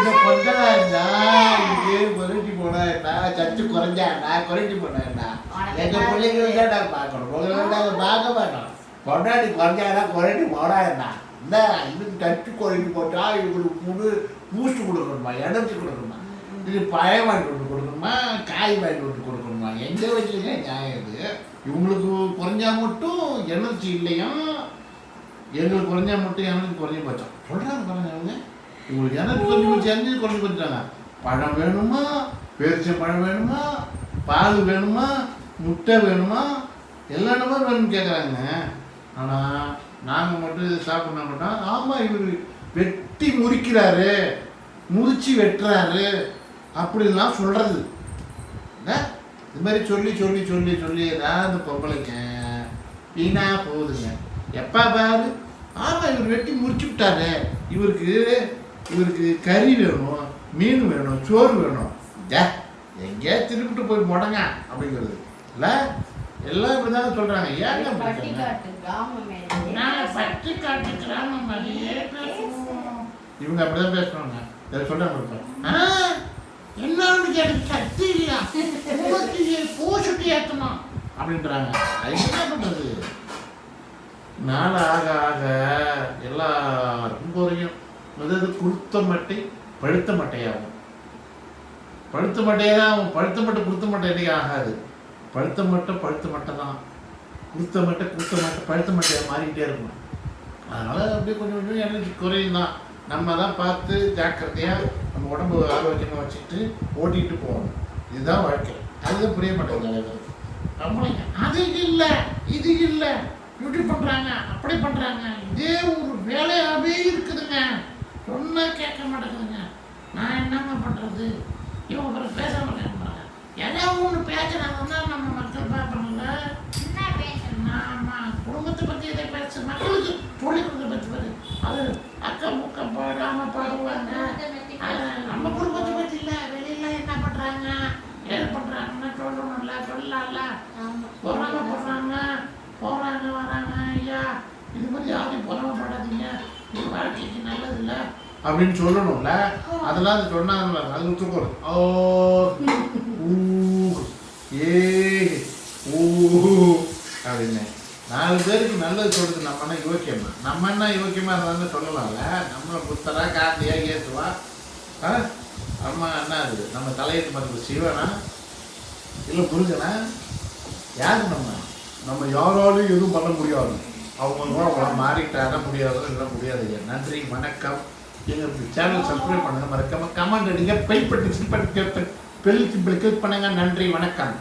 இதை கொண்டாடா இது குறைஞ்சி போனா சத்து குறைஞ்சாடா குறைஞ்சி போனா எங்க பிள்ளைங்க தான் பார்க்கணும் முதல்ல பார்க்க மாட்டோம் கொண்டாடி குறைஞ்சாடா குறைஞ்சி போடாடா இந்த இதுக்கு சத்து குறைஞ்சி போட்டா இவங்களுக்கு முழு பூஸ்ட் கொடுக்கணுமா எனர்ஜி கொடுக்கணுமா இது பழம் வாங்கிட்டு வந்து கொடுக்கணுமா காய் வாங்கிட்டு வந்து கொடுக்கணுமா எங்கே வச்சுருங்க நியாயம் இது இவங்களுக்கு குறைஞ்சா மட்டும் எனர்ஜி இல்லையா எங்களுக்கு குறைஞ்சா மட்டும் எனர்ஜி குறைஞ்சி போச்சோம் சொல்கிறாங்க பாருங்க இவங்களுக்கு எனர்ஜி குறைஞ்சி போச்சுட்டாங்க பழம் வேணுமா பேரிச்சம் பழம் வேணுமா பால் வேணுமா முட்டை வேணுமா எல்லா இடமும் வேணும்னு கேட்குறாங்க ஆனால் நாங்கள் மட்டும் இது சாப்பிட்னா மட்டும் ஆமாம் இவர் வெட்டி முறிக்கிறாரு முறிச்சு வெட்டுறாரு அப்படிலாம் சொல்கிறது இது மாதிரி சொல்லி சொல்லி சொல்லி சொல்லி ஏதாவது பொம்பளைங்க வீணா போகுதுங்க எப்போ பாரு ஆமாம் இவர் வெட்டி முடிச்சு விட்டாரு இவருக்கு கறி வேணும் மீன் வேணும் சோறு வேணும் எங்கேயா திருப்பிட்டு போய் முடங்க அப்படிங்கிறது இல்லை எல்லாம் இப்படி தானே சொல்கிறாங்க ஏங்க பட்டிக்காட்டு கிராமம் மாதிரியே பேசுவோம் இவங்க அப்படிதான் பேசுவாங்க இதை சொல்கிறாங்க என்னன்னு கேட்டு சக்தி இல்லையா பூசுட்டி ஏற்றணும் அப்படின்றாங்க அது என்ன பண்ணுறது நாள் ஆக ஆக எல்லாருக்கும் குறையும் அதாவது குளுத்த மட்டை பழுத்த மட்டையாகும் பழுத்த மட்டையே தான் ஆகும் பழுத்த மட்டை குளுத்த மட்டை என்னைக்கு ஆகாது பழுத்த மட்டை தான் குளுத்த மட்டை பழுத்த மட்டையாக மாறிக்கிட்டே இருக்கும் அதனால் அப்படியே கொஞ்சம் கொஞ்சம் எனர்ஜி குறையும் தான் நம்ம தான் பார்த்து ஜாக்கிரதையாக நம்ம உடம்பு ஆரோக்கியமாக வச்சுக்கிட்டு ஓட்டிகிட்டு போகணும் இதுதான் வாழ்க்கை அதுதான் புரிய மாட்டேங்குது தலைவர் நம்மளுங்க அது இல்லை இது இல்லை இப்படி பண்ணுறாங்க அப்படி பண்ணுறாங்க இதே ஒரு வேலையாகவே இருக்குதுங்க சொன்னால் கேட்க மாட்டேங்குதுங்க நான் என்னங்க பண்ணுறது இவங்க பேச மாட்டேங்கிறாங்க எதாவது ஒன்று பேசுகிறாங்கன்னா நம்ம மக்கள் பார்ப்பாங்கல்ல என்ன பேசணும் ஆமாம் குடும்பத்தை பற்றி எதை பேச மக்களுக்கு சொல்லிக் கொடுக்க பற்றி அது அக்கம் முக்கம் போடாமல் பாடுவாங்க நம்ம குடும்பத்தை பற்றி இல்லை வெளியில என்ன பண்ணுறாங்க ஏது பண்ணுறாங்கன்னா சொல்லணும்ல சொல்லலாம்ல பொறாமப்படுறாங்க போகிறாங்க வராங்க ஐயா இது மாதிரி யாரையும் பொறாமப்படாதீங்க இது வாழ்க்கைக்கு நல்லது இல்லை அப்படின்னு சொல்லணும்ல அதெல்லாம் அது சொன்னாங்க அது விட்டுருக்கோம் ஏ ஊ அப்படின்னு 4 பேருக்கு நல்லது சொல்றது நம்ம என்ன யோக்கியமா நம்ம என்ன யோக்கியமாக இருந்தாலும் சொல்லலாம்ல நம்மளை புத்தரா காந்தியா ஏற்றுவா அம்மா என்ன அது நம்ம தலையெழுத்து பண்ணுறது சிவனா இல்லை புரிஞ்சனா யாரு நம்ம யாராலையும் எதுவும் பண்ண முடியாது அவங்க மாறிட்டாரா முடியாது இல்லை முடியாது நன்றி வணக்கம் எங்களுக்கு சேனல் சப்ஸ்கிரைப் பண்ணுங்க மறக்காம கமெண்ட் அடிங்க பெல் பட்டன் கிளிக் பண்ணுங்க நன்றி வணக்கம்